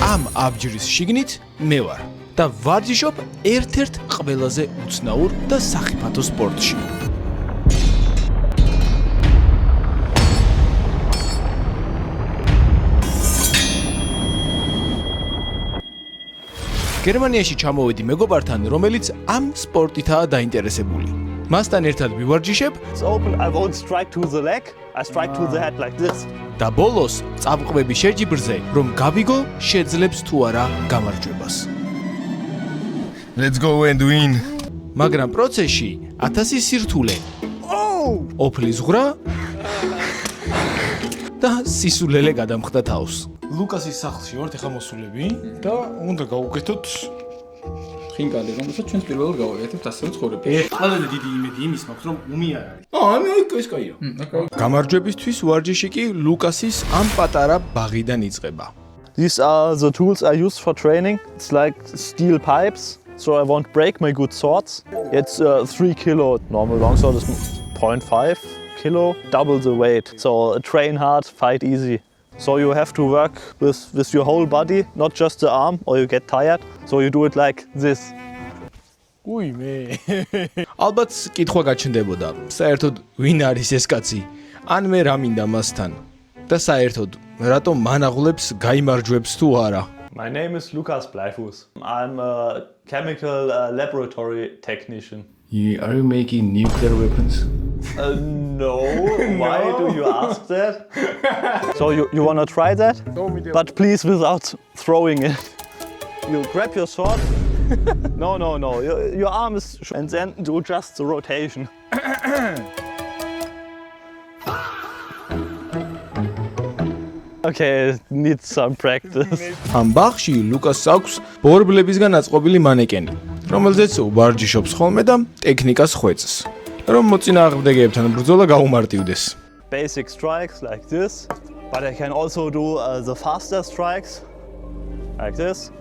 ამ აბჯრის შიგნით მე ვარ და ვარჯიშობ ერთ-ერთ ყველაზე უცნაურ და სახიფათო სპორტში. გერმანიაში ჩამოვედი მეგობართან, რომელიც ამ სპორტითაა დაინტერესებული. მასთან ერთად ვივარჯიშებ. It's open. I won't strike to the leg. I strike to the head like this. და ბოლოს წავყვები შეჯიბრზე, რომ გავიგო შეძლებს თუ არა გამარჯვებას. Let's go and win. მაგრამ პროცესში 1000 სირთულე. ოფლის ღრა და სისულელე გადამხდა თავს. ლუკასის სახლში ვართ ახლა მოსულები და უნდა გავუკეთოთ ხინკალი, რომელსაც ჩვენს პირველად გავაკეთებთ ასევე ცხოვრება. ყველაზე დიდი იმედი იმის მაქვს, რომ უმი არ არის. ეს კაია. გამარჯვებისთვის ვარჯიში კი ლუკასის ამ პატარა ბაღიდან იწყება. These are the tools I use for training. It's like steel pipes, so I won't break my good swords. It's 3 kilo. Normal longsword is 0.5 kilo, double the weight. So train hard, fight easy. So you have to work with your whole body, not just the arm, or you get tired. So you do it like this. უი მე. ალბათ კითხვა გაჩნდებოდა, საერთოდ ვინ არის ეს კაცი? ან მე რა მინდა მასთან? და საერთოდ რატომ მან აღვლებს გაიმარჯვებს თუ არა? My name is Lukas Bleifuß. I'm a chemical laboratory technician. Are you making nuclear weapons? No. Why do you ask that? So you want to try that? But please without throwing it. You grab your sword. No. Your arm is and then do just the rotation. Okay, needs some practice. ამ ბაღში ლუკას აქვს ბორბლებისგან აწყობილი მანეკენი, რომელზეც ვარჯიშობს ხოლმე და ტექნიკას ხვეწს, რომ მოწინააღმდეგეებთან ბრძოლა გაუმარტივდეს. Basic strikes like this, but I can also do the faster strikes like this.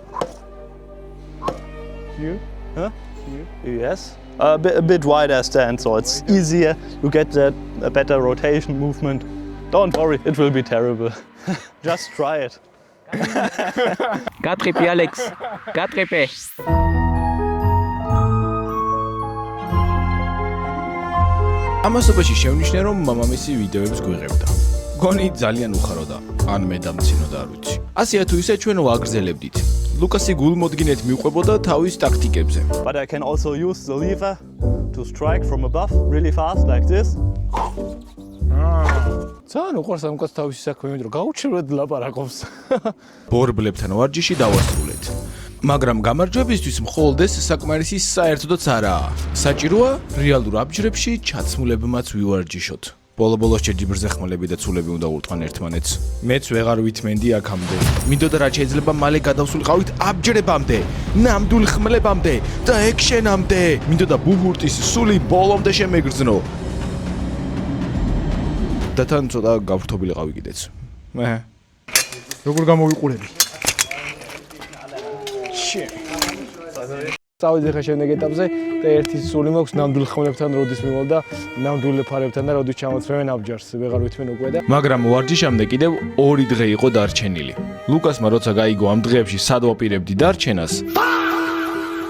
Here? Huh? Here? Yes. A bit wider stand, so it's easier. You get a better rotation movement. Don't worry, it will be terrible. Just try it. Κατρίπη, Alex. Κατρίπη. ამასობაში შევნიშნე, რომ მამამისი ვიდეოებს გვიღებდა. გონი ძალიან უხაროდა, ან მე დამცინოდა, არ ვიცი. ასეა თუ ისე ჩვენ ვაგრძელებდით. ლუკასი გულმოდგინედ მიყვებოდა თავის ტაქტიკებზე. But I can also use the lever to strike from above really fast like this. ძალიან უყვარს ამ კაცს თავისი საქმე, იმიტომ რომ გაუჩერებლად ლაპარაკობს. ბორბლებთან ვარჯიში დავასრულეთ. მაგრამ გამარჯვებისთვის მხოლოდ ეს საკმარისი საერთოდაც არაა. საჭიროა რეალურ აბჯრებში ჩაცმულებმაც ვივარჯიშოთ. ბოლო-ბოლოს შეჯიბრზე ხმალები და ცულები უნდა ურტყან ერთმანეთს. მეც ვეღარ ვითმენდი აქამდე. მინდოდა რაც შეიძლება მალე გადავსულიყავით აბჯრებამდე, ნამდვილ ხმლებამდე და ექშენამდე. მინდოდა ბუჰურტის სული ბოლომდე შემეგრძნო. და თან ცოტა გავრთობილიყავი კიდეც. როგორ გამოვიყურები? წავიდე ხა შემდეგ ეტაპზე და ერთი სული მაქვს ნამდვილ ხმლებთან როდის მივალ და ნამდვილ ფარებთან და როდის ჩამოწვევენ აბჯარს, ვეღარ ვითმენ უკვე და მაგრამ ვარჯიშამდე კიდევ 2 დღე იყო დარჩენილი. ლუკასმა როცა გაიგო ამ დღეებში სად ვაპირებდი დარჩენას,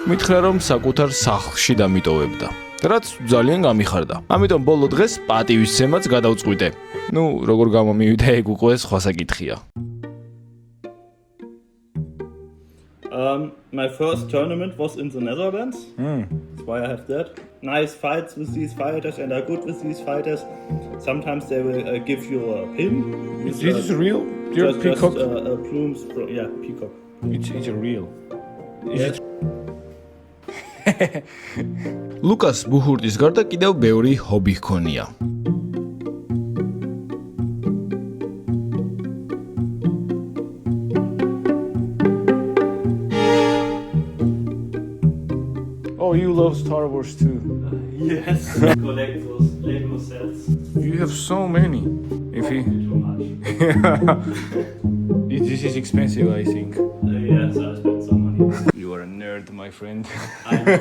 მითხრა რომ საკუთარ სახლში დამიტოვებდა. რაც ძალიან გამიხარდა. ამიტომ ბოლო დღეს პატივისცემაც გადავწყვიტე. ნუ როგორ გამომივიდა ეგ უკვე სხვა საკითხია. My first tournament was in the Netherlands. That's why I have that. Nice fights with these fighters and are good with these fighters. Sometimes they will give you a pin. This is real? Your peacock? Just plumes. Yeah, peacock. It's a real. Is it? ლუკას ბუჰურტის გარდა კიდევ ბევრი ჰობი ჰქონია. Oh, you love Star Wars too. Yes. Collect those Lego sets. You have so many. If you... Too much. This is expensive, I think. Yes, I spent some money. You are a nerd, my friend. I know.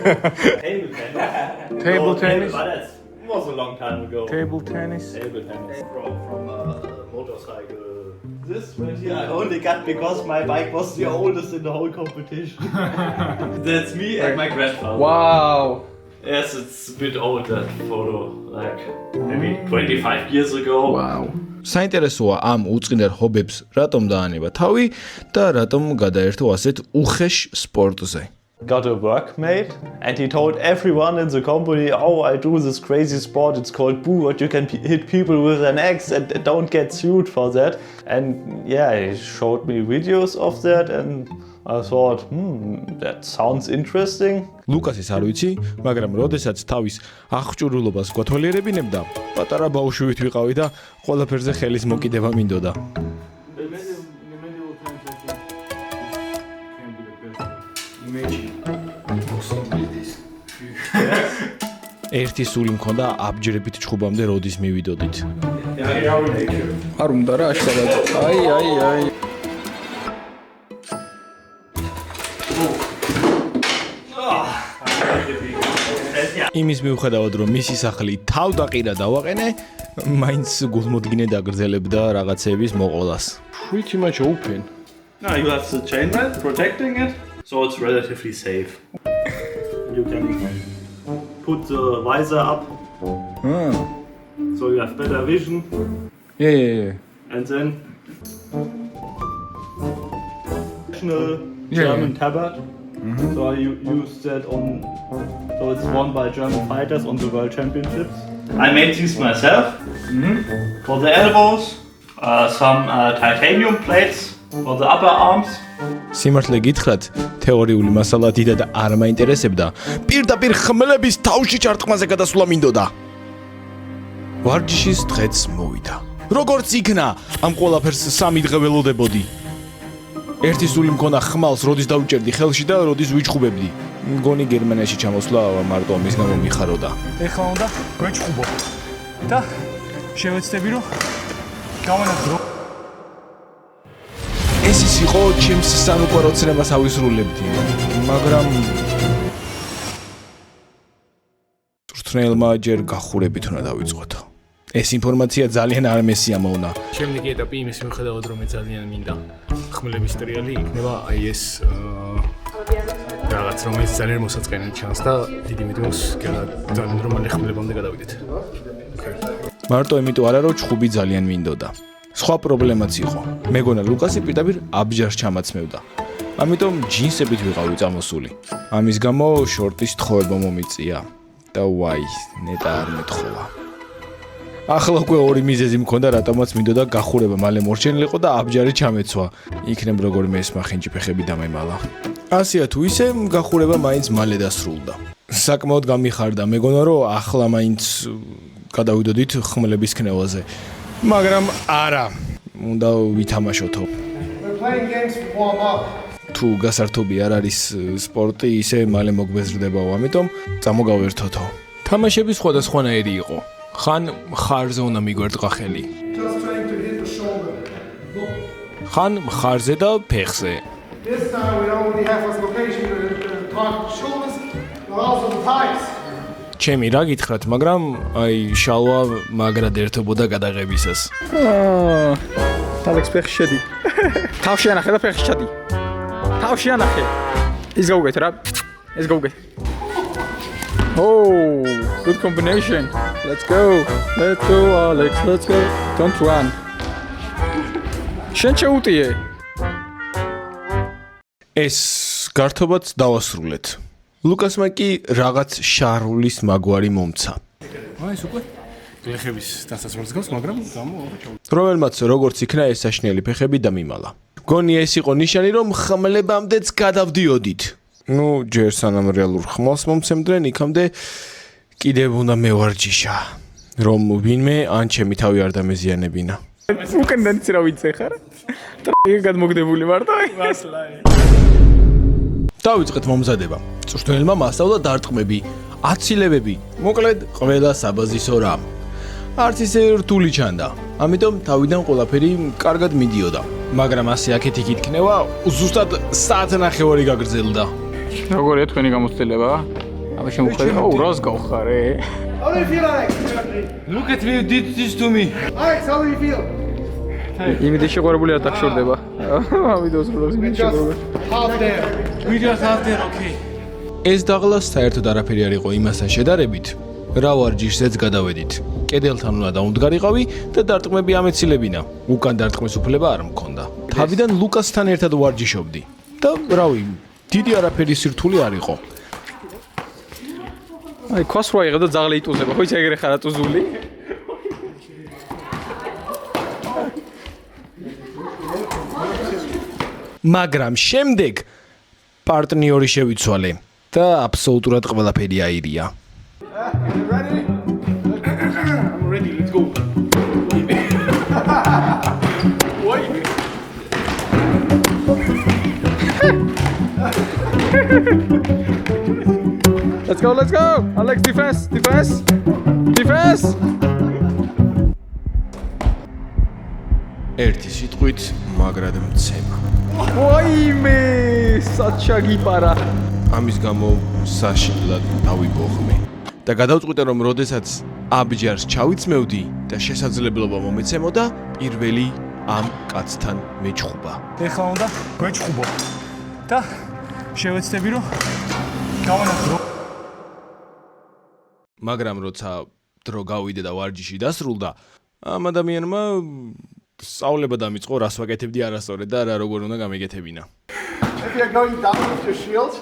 Table tennis. Table tennis? But that was a long time ago. Table tennis. Table tennis. From a motorcycle This right here I only got because my bike was the oldest in the whole competition. That's me and my grandfather. Wow. Yes, it's a bit old that photo, like maybe 25 years ago. Wow. საინტერესოა ამ უწყინარ ჰობებს რატომ დაანება თავი და რატომ გადაერთო ასეთ უხეშ სპორტზე. Got a workmate and he told everyone in the company, oh, I do this crazy sport, it's called Boo, but you can hit people with an axe and don't get sued for that. And yeah, he showed me videos of that and I thought, that sounds interesting. ლუკასის არ ვიცი, მაგრამ როდესაც თავის აღჭურულობას გვათვალიერებინებდა, პატარა ბავშვით ვიყავი და ყველაფერზე ხელის მოკიდება მინდოდა. ერთი სული მქონდა აბჯრებით ჩხუბამდე როდის მივიდოდით. არ უნდა რა აშკარად. აი. იმის მიუხედავად რომ მისი სახლი თავდაყირა დავაყენე, მაინც გულმოდგინე დაგრძელებდა რაღაცების მოყოლას. Pretty much open. Now you have the chainmail protecting it, so it's relatively safe. You can put the visor up, so you have better vision, Yeah. and then national German tabard. So I used that on, so it's won by German fighters on the World Championships. I made these myself. For the elbows, some titanium plates for the upper arms. სიმართლე გითხრათ, თეორიული მასალა დიდად არ მაინტერესებდა. პირდაპირ ხმლების თავში ჩარტყმაზე გადასვლა მინდოდა. ვარჯიშის დღეც მოვიდა. როგორც იქნა, ამ ყველაფერს სამი დღე ველოდებოდი. ერთი სული მქონდა ხმალს, როდის დავჭერდი ხელში და როდის ვიჩხუბებდი. მგონი გერმანიაში ჩამოსვლა მარტო ამის გამო მიხაროდა. ეხლა უნდა გვეჭხუბო და შევეცდები რომ გავანადგრო. ეს ის იყო ჩემს სამოყვარო ცნებას ავისრულებდი, მაგრამ წვრთნელმა ჯერ გახურებით უნდა დავიწყოთ. ეს ინფორმაცია ძალიან არ მესიამოვნა. შემდეგი ეტაპი იმის მიუხედავად რომ მე ძალიან მინდა ხმლების ტრიალი იქნება აი ეს რაღაც რომელიც ძალიან მოსაწყენად ჩანს და დიდი მიდროს ძალიან რომალი ხმლებამდე გადავიდეთ. მარტო იმიტომ არა რომ ჩხუბი ძალიან მინდოდა. სხვა პრობლემაც იყო. მეგონა ლუკასი პირდაპირ აბჯარს ჩამაცმევდა. ამიტომ ჯინსებით ვიყავი წამოსული. ამის გამო შორტის თხოვება მომიწია და ვაი, ნეტა არ მეთხოვა. ახლა უკვე ორი მიზეზი მქონდა, რატომაც მინდოდა გახურება მალე მორჩენილიყო და აბჯარი ჩამეცვა. იქნებ როგორმე ეს მახინჯი ფეხები დამემალა. ასეა თუ ისე, გახურება მაინც მალე დასრულდა. საკმაოდ გამიხარდა, მეგონა რომ ახლა მაინც გადავიდოდით ხმლების ქნევაზე. მაგრამ არა, უნდა ვითამაშოთო. თუ გასართობი არ არის სპორტი, ისე მალე მოგვეზრდებაო, ამიტომ წამოგავერთოთო. თამაშები სხვადასხვანაირი იყო. ხან მხარზე უნდა მიგვერტყა ხელი. ხან მხარზე და ფეხზე. ჩემი რა გითხრათ, მაგრამ აი შალვა მაგრად ერთობოდა გადაღებისას. ალექს ფეხი შედი. თავში ანახე და ფეხი შედი. თავში ანახე. ის გავუგეთ რა. ეს გავუგეთ. Oh, good combination. Let's go, Alex. Let's go. Don't run. შენ შეუტიე. ეს გართობაც დავასრულეთ. ლუკასმა კი რაღაც შარულის მაგვარი მომცა. აი ეს უკვე გლეხების დასასრულს გავს, მაგრამ რომელმაც როგორც იქნა ეს საშნელი ფეხები დამიმალა. გონი ეს იყო ნიშანი, რომ ხმლებამდეც გადავდიოდით. ნუ ჯერ სანამ რეალურ ხმალს მომცემდნენ, იქამდე კიდევ უნდა მევარჯიშა, რომ ვინმე ან ჩემი თავი არ დამეზიანებინა. უკან დანიცი რა ვიცე ხარ? ტრიგი გადმოგდებული მარტო. დავიწყეთ მომზადება. წვრთნელმა მასწავლა დარტყმები, აცილებები, მოკლედ ყველა საბაზისო რამ. არც ისე რთული ჩანდა, ამიტომ თავიდან ყველაფერი კარგად მიდიოდა. მაგრამ ასე აქეთ-იქით იქნება, ზუსტად საათნახევარი გაგრძელდა. როგორია თქვენი გამოცდილება? აბა შემოხედე, რას გავხარე? How do you feel, Alex? Look at me, you did this to me. Alex, how do you feel? იმედი შეყვარებული არ დაგშორდება. ვიდეოს როლებს იმედი შეყვარებული. ეს დაღლა საერთოდ არაფერი არ იყო იმასთან შედარებით, რა ვარჯიშზეც გადავედით. კედელთან უნდა დაუნდგარიყავი და დარტყმები ამეცილებინა. უკან დარტყმის უფლება არ მქონდა. თავიდან ლუკასთან ერთად ვარჯიშობდი. და რავი, დიდი არაფერი სირთული არ იყო. აი, ქვას რო აიღებ და ძაღლი იტუზება, ხო იცი ეგრე ხარ ატუზული? მაგრამ შემდეგ პარტნიორი შევიცვალე და აბსოლუტურად ყველაფერი აირია. Let's go, let's go! Alex, defense, defense, defense! ერთი სიტყვით მაგრად მცემა. ვაიმე, საჩაგიპარა. ამის გამო საშინლად დავიბოხმე. და გადავწყვიტე რომ როდესაც აბჯარს ჩავიწმევდი და შესაძლებლობა მომეცემოდა, პირველი ამ კაცთან მეჩხუბა. ეხლა უნდა გვეჭხუბო და შევეცდები რომ გავანახო. მაგრამ როცა დრო გავიდა და ვარჯიში დასრულდა, ამ ადამიანმა სწავლება დამიწყო, რას ვაკეთებდი არასწორად და რა როგორ უნდა გამეკეთებინა. If you're going down with your shield,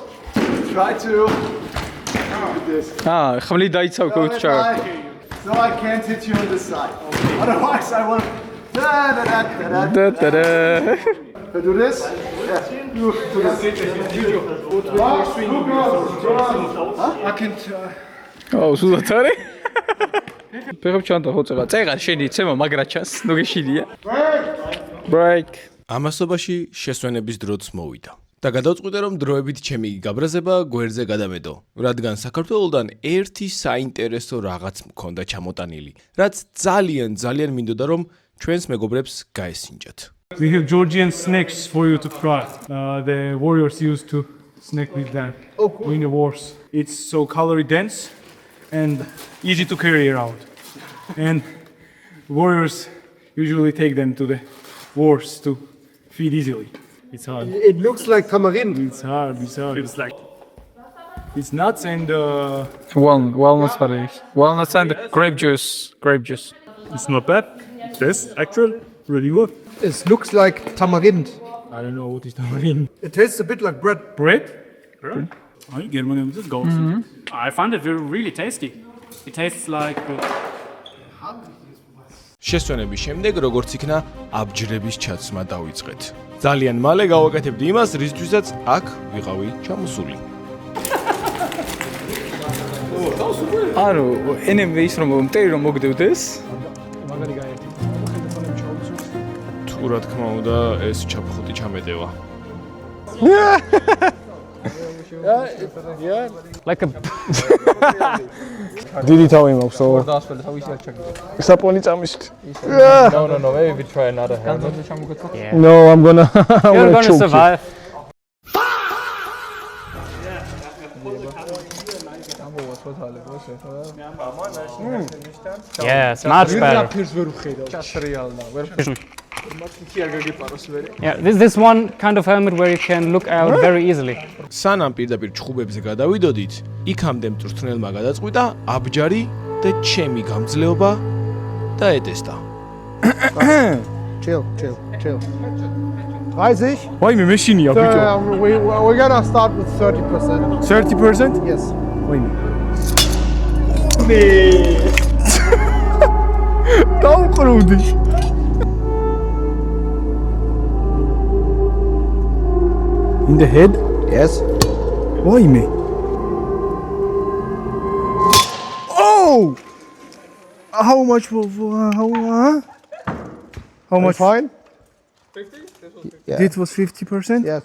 try to do this. ხმლი დაიცავ So კოუჩა. so I can't hit you on this side. Otherwise I will და. I do this. Yeah. Do this. I can't. აუ, სულაც არის. ფეხებ ჩანდა ხო წეღა შენი ცემა მაგრაჩას, ნუ გეშილია. Break. ამასობაში შესვენების დროც მოვიდა. და გადავწყვიტე რომ დროებით ჩემი გაბრაზება გვერდზე გადამედო, რადგან საქართველოსდან ერთი საინტერესო რაღაც მქონდა ჩამოტანილი, რაც ძალიან მინდოდა რომ ჩვენს მეგობრებს გაესინჯათ. We have Georgian snakes for you to try. The warriors used to snake with them in the wars. It's so calorie dense and easy to carry around. And warriors usually take them to the wars to feed easily. It's hard. It looks like tamarind. It's hard. It's like it's nuts and Walnuts არის. Walnuts and grape juice. it's not bad. This actually really good. It looks like tamarind. I don't know what is tamarind. It tastes a bit like bread. Bread? I German just goes. I find it really tasty. It tastes like შესვენების შემდეგ როგორც იქნა აბჯრების ჩაცმა დავიწყეთ. ძალიან მალე გავაკეთებდი იმას, რისთვისაც აქ ვიყავი ჩამოსული. ანუ ენემ ის რომ მტერი რომ მოგდევდეს. მაგარი გაერთი. თუ რა თქმა უნდა ეს ჩაფხუტი ჩამეტევა. Like a დიდი თავი მაქვს. დაასველი თავი ისე არ ჩაგდება. საპონი წამიშ. No, maybe we try another hand. No, I'm gonna survive. Yes, much better. Yeah, this one kind of helmet where you can look out very easily. სანამ პირდაპირ ჩხუბებზე გადავიდოდით, იქამდე მწვრთნელმა გადაწყვიტა აბჯარი და ჩემი გამძლეობა დაეტესტა. Chill. 30. ვაიმე მეშინია ბიჭო. We're gonna start with 30%. 30%? Yes. დავყრუდი. In the head? Yes. ვაიმე. Oh! How much? How much? Fine. 50? It was 50%? Yes.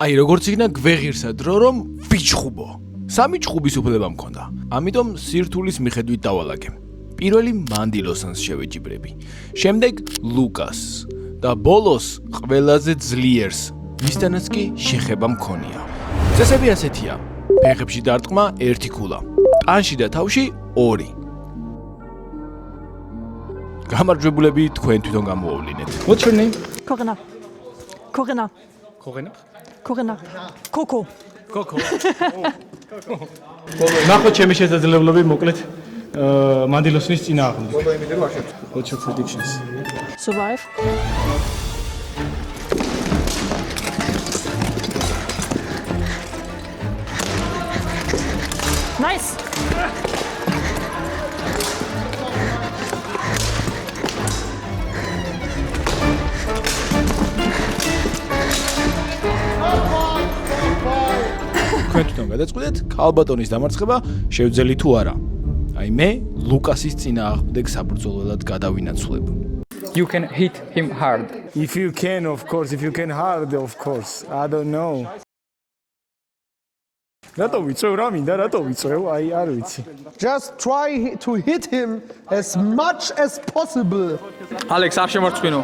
აი როგორც იქნა გვეღირსა დრო რომ ვიჩხუბო. სამი ჩხუბის უფლება მქონდა. ამიტომ სირთულის მიხედვით დავალაგე. პირველი მანდილოსანს შევეჯიბრები. შემდეგ ლუკას და ბოლოს ყველაზე ძლიერს, ვისთანაც კი შეხება მქონია. წესები ასეთია: ფეხებში დარტყმა 1 ქულა, ტანში და თავში 2. გამარჯვებულები თქვენ თვითონ გამოავლინეთ. What's your name? Corinna. Corinna. Corinna. Corinna. Coco. Coco. ნახოთ ჩემი შესაძლებლობები მოკლედ მანდილოსნის წინააღმდეგ. What's your predictions? Survive. Nice. თქვენ თვითონ გადაწყვეტეთ ქალბატონის დამარცხება შევძელი თუ არა. აი მე ლუკასის წინააღმდეგ საბრძოლველად გადავინაცვლებ. You can hit him hard. If you can, of course. If you can hard, of course. I don't know. რატო ვიწევ რა მინდა რატო ვიწევ აი არ ვიცი. Just try to hit him as much as possible. Alex, არ შემარცხვინო.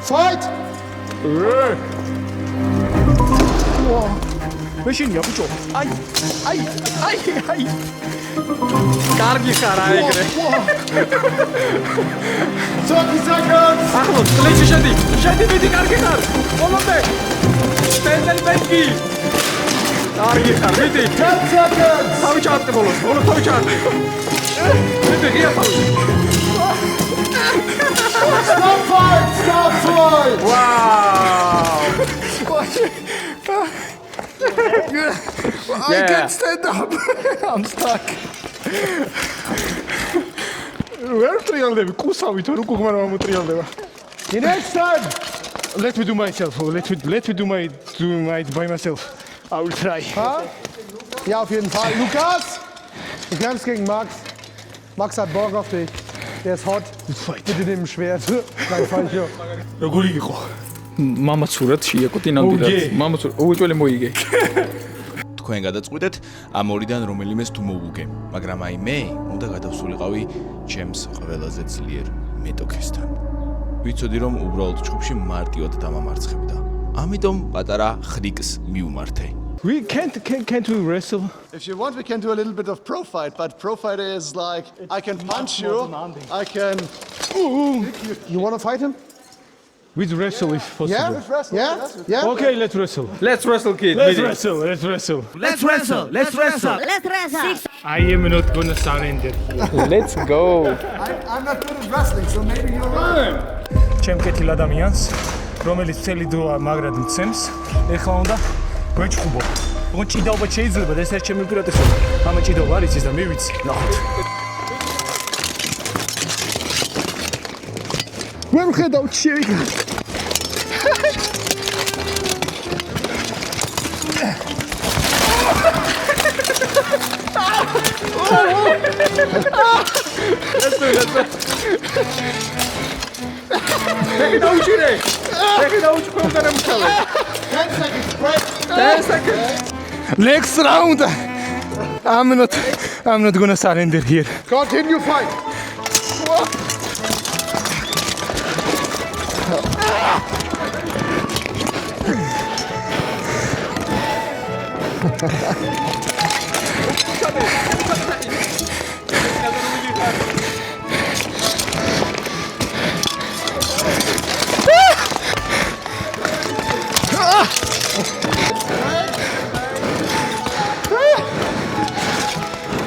Fight! მეშინია ბიჭო. აი. კარგი ხარ რა ეგრე. 30 seconds! ახლო, კლეჩი შედი. შედი მიდი კარგი ხარ. ბოლომდე. პენდელბეკი. კარგი ხარ, მიდი. 10 seconds! თავი ჩაატყე ბოლოს. ბოლოს თავი ჩაატყე. მიდი ღია თავი. Stop fight! Stop fight! Wow! I can't stand up. I'm stuck. ვერ ტრიალდები კუსავით რო გუგმარ მომტრიალდება. The next time! Let me do myself. Let me do my by myself. I will try. Ja, auf jeden Fall. Lukas, du kämpfst gegen Max. Max hat Bock auf dich. Der ist hot. Bitte nimm ein Schwert. Nein, falsch. როგორი იყო? მამაცურად შეიაკო დინამდვილად. მამაცურად უუჭველი მოიგე. თქვენ გადაწყვეტეთ ამ ორიდან რომელიმეს თუ მოვუგე, მაგრამ აი მე უნდა გადავსულიყავი ჩემს ყველაზე ძლიერ მეტოქესთან. ვიცოდი რომ უბრალოდ ჩხუბში მარტივად დამამარცხებდა. ამიტომ პატარა ხრიკს მიუმართე. We can't we wrestle? If you want, we can do a little bit of pro fight, but pro fight is like, I can punch you, I can... You want to fight him? With wrestle if possible. Yeah? Yeah? Yeah? Okay, let's wrestle. Let's wrestle kid. Let's მიდი. wrestle. Let's wrestle. Let's wrestle. Let's wrestle. I am not gonna surrender. Let's go. I'm not good at wrestling, so maybe you're right. ჩემ კეთილ ადამიანს, რომელიც წელი დრო მაგრად მცემს, ეხლა უნდა გვეჭხუბო. ოღონდ ჭიდაობა შეიძლება და ეს არის ჩემი უპირატესობა. ამა ჭიდაობა არის ის და მე ვიცი. ნახოთ. ვერ ხედავ შევიგა. დაუჭირე. ეხი დაუჭი კონდა რამჩავე. 10 seconds, break. 10 seconds. Next round. I'm not gonna surrender here. Continue fight.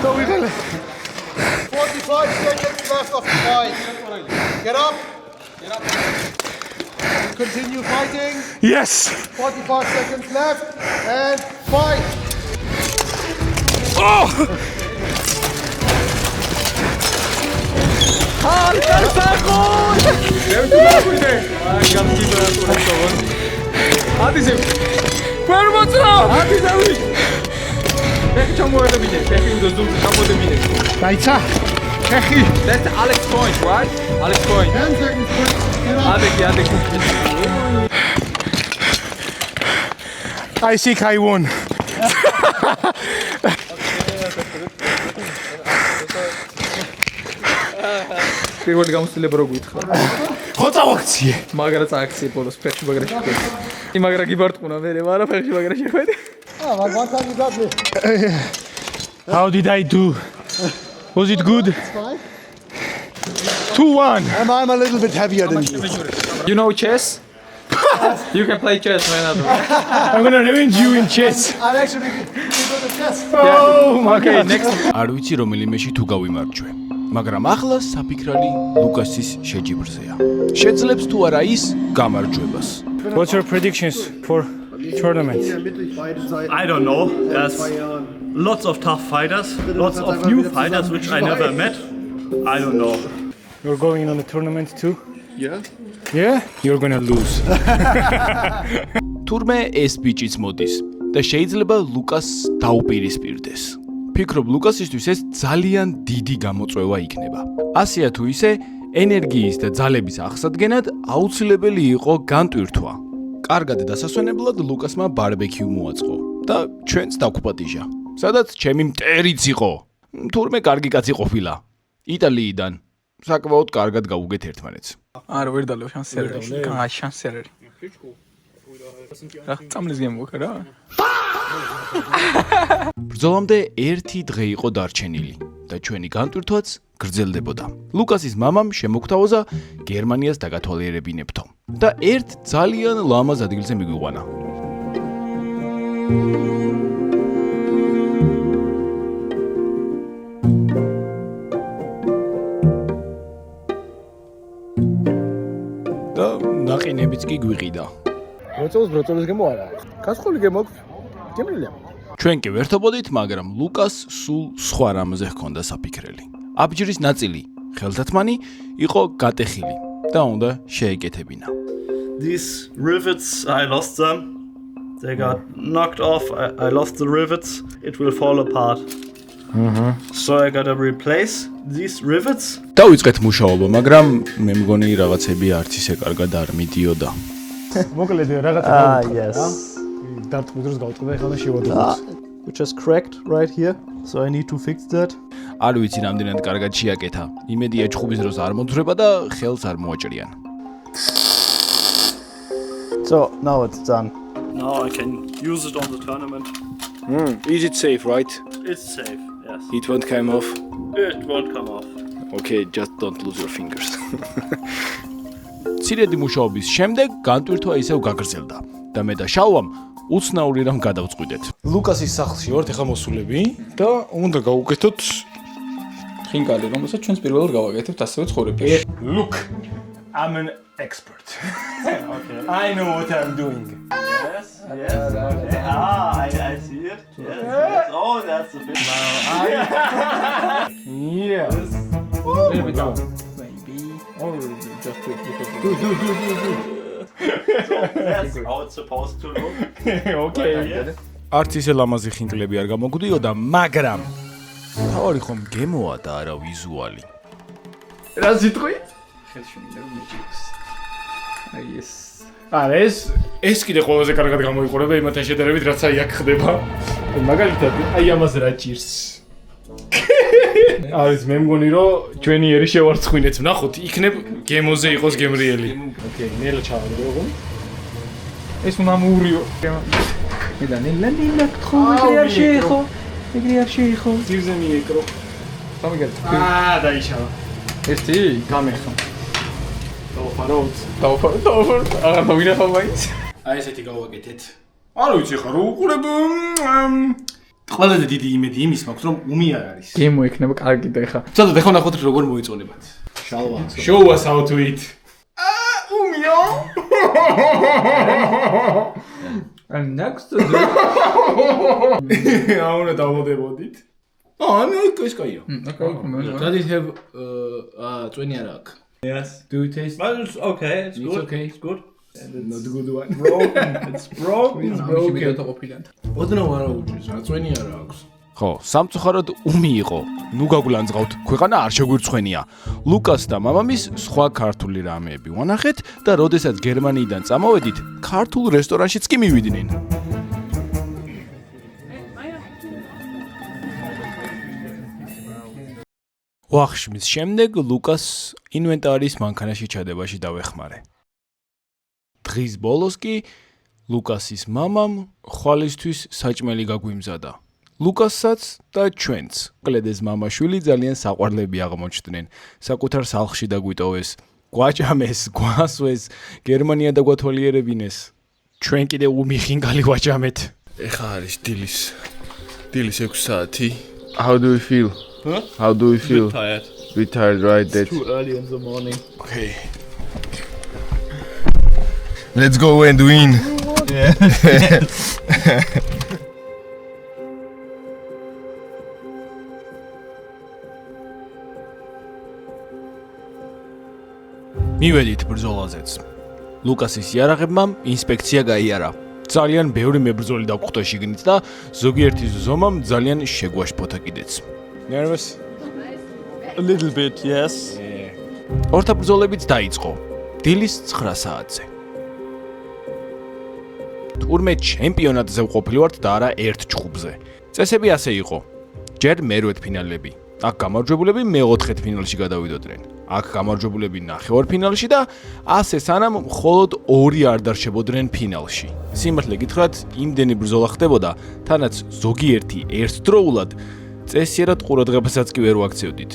So we can 45 seconds left of the fight. Get up. Continue fighting. Yes. 45 seconds left and fight. აი გამჭირდა რა თქმა ადი ვერ მოწრო ადი დავი ეხი ჩამოერებინე ეხი უნდა ზუსტ ჩამოდებინე დაიცა ეხი That's Alex point, right? Alex point. 10 seconds. Get up. Adek. I think I won. პირველი გამოცდილება რო გითხრა. ხო წავაქციე. მაგრა წააქციე ბოლოს ფეხში მაგრა შეხვედი. იმაგრა გიბარტყუნა მე არა ფეხში მაგრა შეხვედი. But one time you got me. How did I do? Was it good? Fine. 2-1. I'm a little bit heavier than you. You know chess? You can play chess, man. I'm gonna revenge you in chess. I'm actually good at chess. Oh my Okay, god. next. არ ვიცი რომელიმეში თუ გავიმარჯვე, მაგრამ ახლა საფიქრალი ლუკასის შეჯიბრზეა. შეძლებს თუ არა ის გამარჯვებას. What's your predictions for tournament? I don't know. There's lots of tough fighters, lots of new fighters which I never met. I don't know. You're going on the tournament too? Yeah. Yeah? You're gonna lose. თურმე ეს ბიჭიც მოდის და შეიძლება ლუკას დაუპირისპირდეს. ფიქრობ ლუკასისთვის ეს ძალიან დიდი გამოწვევა იქნება. ასეა თუ ისე, ენერგიის და ძალების აღსადგენად აუცილებელი იყო განტვირთვა. კარგად დასასვენებლად ლუკასმა ბარბეკიუ მოაწყო და ჩვენც დაგვპატიჟა. სადაც ჩემი მტერიც იყო. თურმე კარგი კაცი ყოფილა. იტალიიდან. საკმაოდ კარგად გავუგეთ ერთმანეთს. არა, ვერ დალევ შანსერები. კაი, შანსერები. რა, წამლის გემოქა რა? ბრძოლამდე 1 დღე იყო დარჩენილი და ჩვენი განტვირთვაც გრძელდებოდა. ლუკასის მამამ შემოგთავაზა გერმანიას დაგათვალიერებინებთო და ერთ ძალიან ლამაზ ადგილზე მიგვიყვანა. და ნაყინებიც კი გვიყიდა. ბროწოლის გემო არა. გასხული გემო აქვს. გემრიელია. ჩვენ კი ვერთობოდით, მაგრამ ლუკას სულ სხვა რამზე ჰქონდა საფიქრელი. აბჯრის ნაწილი, ხელთათმანი, იყო გატეხილი და უნდა შეეკეთებინა. These rivets, I lost them. They got knocked off. I lost the rivets. It will fall apart. So I gotta replace these rivets. დავიწყეთ მუშაობა, მაგრამ მე მგონი რაღაცები არც ისე კარგად არ მიდიოდა. მოკლედ რაღაცა Yes. დარტყმის დროს გავწყდა ახლა შევადოთ. Which is cracked right here. So I need to fix that. არ ვიცი რამდენად კარგად შეაკეთა. იმედია ჩხუბის დროს არ მოძრება და ხელს არ მოაჭრიან. So now it's done. Now I can use it on the tournament. Is it safe, right? It's safe. Yes. It won't come off. It won't come off. Okay, just don't lose your fingers. ცირედი მუშაობის შემდეგ განტვირთვა ისევ გაგრძელდა და მე და შალვამ უცნაური რამ გადავწყვიტეთ. ლუკასის სახლში ვართ ახლა მოსულები და უნდა გავუკეთოთ ხინკალი, რომელსაც ჩვენს პირველად გავაკეთებთ ასევე ცხოვრებაში. Look, I'm an expert. Okay. I know what I'm doing. Yes. Okay. Ah, I see it. Yes. Oh, that's a bit. Yeah. Maybe down. Maybe. Or just do. That's how it's supposed to look. Okay. Yes. არც ისე ლამაზი ხინკლები არ გამოგვდიოდა, მაგრამ თავარი ხომ გემოა და არა ვიზუალი. რა სიტყვი? ხელში მინდა რომ მიჭიროს. აი ეს. არა, ეს კიდე ყველაზე კარგად გამოიყურება იმათან შედარებით, რაც აი აქ ხდება. მაგალითად, აი ამას რა ჭირს. არის მე მგონი რომ ჩვენი ერი შევარცხვინეთ, ნახოთ, იქნებ გემოზე იყოს გემრიელი. ოკეი, ნელა ჩავარდო როგორ? ეს უნდა მურიო. მე და ნელა თხო, ეგრე არ შეეხო. ეგრე არ შეეხო. ძირზე მიეკრო. სამიგეთ. დაიშალა. ესეთი გამეხო. დავფარო. აღარ მოვინახავ მაინც. აი ესეთი გავაკეთეთ. არ ვიცი ხარ, უყურებ ყველაზე დიდი იმედი იმის მაქვს, რომ უმი არ არის. გემო ექნება კარგი და ეხა. ცოტა ეხლა ნახოთ როგორ მოიწონებათ. შალვა. Show us how to eat. უმიო. And next to აუნა დავოდებოდით. ნუ ეს კაია. Does it have წვენი არა აქვს? Yes. Do you taste? Well, it's okay. It's good. okay. It's good. Not good one. Broken. It's broken. ოდნავ არა უჭირს, რა წვენი არა აქვს. ხო, სამწუხაროდ უმი იყო. ნუ გაგულანძღავთ, ქვეყანა არ შეგვირცხვენია. ლუკას და მამამის სხვა ქართული რამეები ვანახეთ და როდესაც გერმანიიდან წამოვედით, ქართულ რესტორანშიც კი მივიდნენ. ვახშმის შემდეგ ლუკას ინვენტარის მანქანაში ჩადებაში დავეხმარე. დღის ბოლოს კი ლუკასის მამამ ხვალისთვის საჭმელი გაგვიმზადა ლუკასაც და ჩვენც. კლედეს მამაშვილი ძალიან საყვარლები აღმოჩნდნენ. საკუთარ სახლში დაგვიტოვეს, გვაჭამეს, გვასვეს, გერმანია დაგვათვალიერებინეს. ჩვენ კიდე უმიხინგალი ვაჭამეთ. ეხა არის დილის 6 საათი. How do you feel? Huh? How do you feel? Tired. Bit tired, right? That. Too early in the morning. Okay. Let's go and win. მივედით ბრძოლაზეც. ლუკასის იარაღებმა ინსპექცია გაიარა. ძალიან ბევრი მებრძოლი დაგვხვდა შიგნით და ზოგიერთი ზომამ ძალიან შეგვაშფოთა კიდეც. Nervous? A little bit, yes. ორთა ბრძოლებიც დაიწყო. დილის 9 საათზე. თურმე ჩემპიონატზე ვყოფილი ვართ და არა ერთ ჯგუფზე. წესები ასე იყო. ჯერ მერვეთ ფინალები. აქ გამარჯვებულები მეოთხეთ ფინალში გადავიდოდნენ. აქ გამარჯვებულები ნახევარფინალში და ასე სანამ მხოლოდ 2 არ დარჩებოდნენ ფინალში. სიმართლე გითხრათ, იმდენი ბრძოლა ხდებოდა, თანაც ზოგიერთი ერთდროულად წესიერად ყურადღებასაც კი ვერ ვაქცევდით.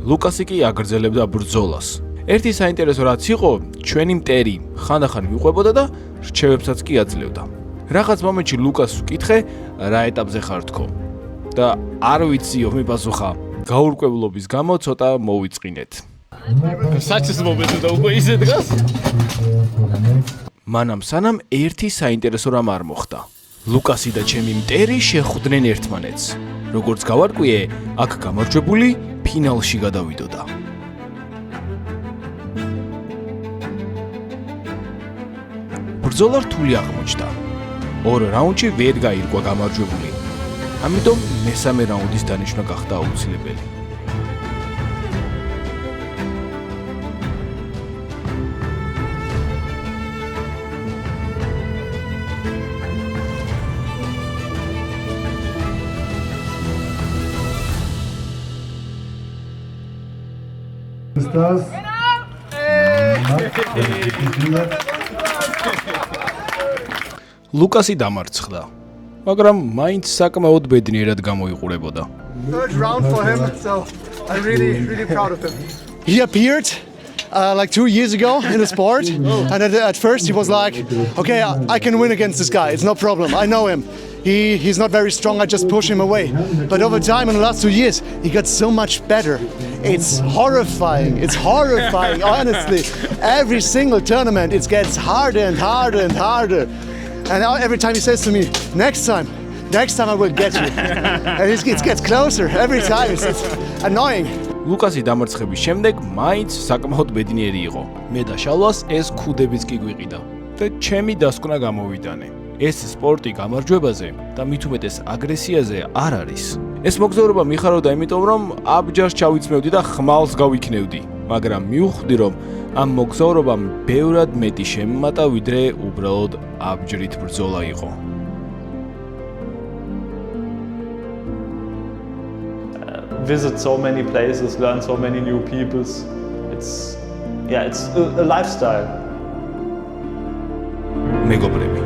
ლუკასი კი აგრძელებდა ბრძოლას. ერთი საინტერესო რაც იყო, ჩვენი მტერი ხანდახან მიყვებოდა და რჩევებსაც კი აძლევდა. რაღაც მომენტში ლუკას ვკითხე, რა ეტაპზე ხარ თქო? და არ ვიციო მიპასუხა. გაურკვევლობის გამო ცოტა მოვიწყინეთ. საჩის მომენტი და უკვე ისე დგას. მანამ სანამ ერთი საინტერესო რამ არ მოხდა. ლუკასი და ჩემი მტერი შეხვდნენ ერთმანეთს. როგორც გავარკვიე, აქ გამარჯვებული ფინალში გადავიდოდა. ბრძოლა რთული აღმოჩნდა. ორ რაუნდში ვერ გაირკვა გამარჯვებული. ამიტომ მესამე რაუნდის დანიშვნა გახდა აუცილებელი. ლუკასი დამარცხდა, მაგრამ მაინც საკმაოდ ბედნიერად გამოიყურებოდა. Third round for him, so I'm really proud of him. He appeared like 2 years ago in the sport, and at first he was like, okay, I can win against this guy, it's no problem, I know him. He's not very strong, I just push him away. But over time, in the last 2 years, he got so much better. It's horrifying, honestly. Every single tournament, it gets harder and harder and harder. And now every time he says to me, next time I will get you. And it gets closer every time, it's annoying. ლუკასი დამარცხების შემდეგ მაინც საკმაოდ ბედნიერი იყო. მე და შალვას ეს ქუდებიც კი გვიყიდა და ჩემი დასკვნა გამოვიდანე. ეს სპორტი გამარჯვებაზე და მით უმეტეს აგრესიაზე არ არის. ეს მოგზაურობა მიხარობდა იმიტომ, რომ აბჯარს ჩავიწმევდი და ხმალს გავიქნევდი, მაგრამ მივხვდი, რომ ამ მოგზაურობამ ბევრად მეტი შემმატა, ვიდრე უბრალოდ აბჯრით ბრძოლა იყო. Visit so many places, learn so many new peoples. It's a lifestyle. მეგობრები,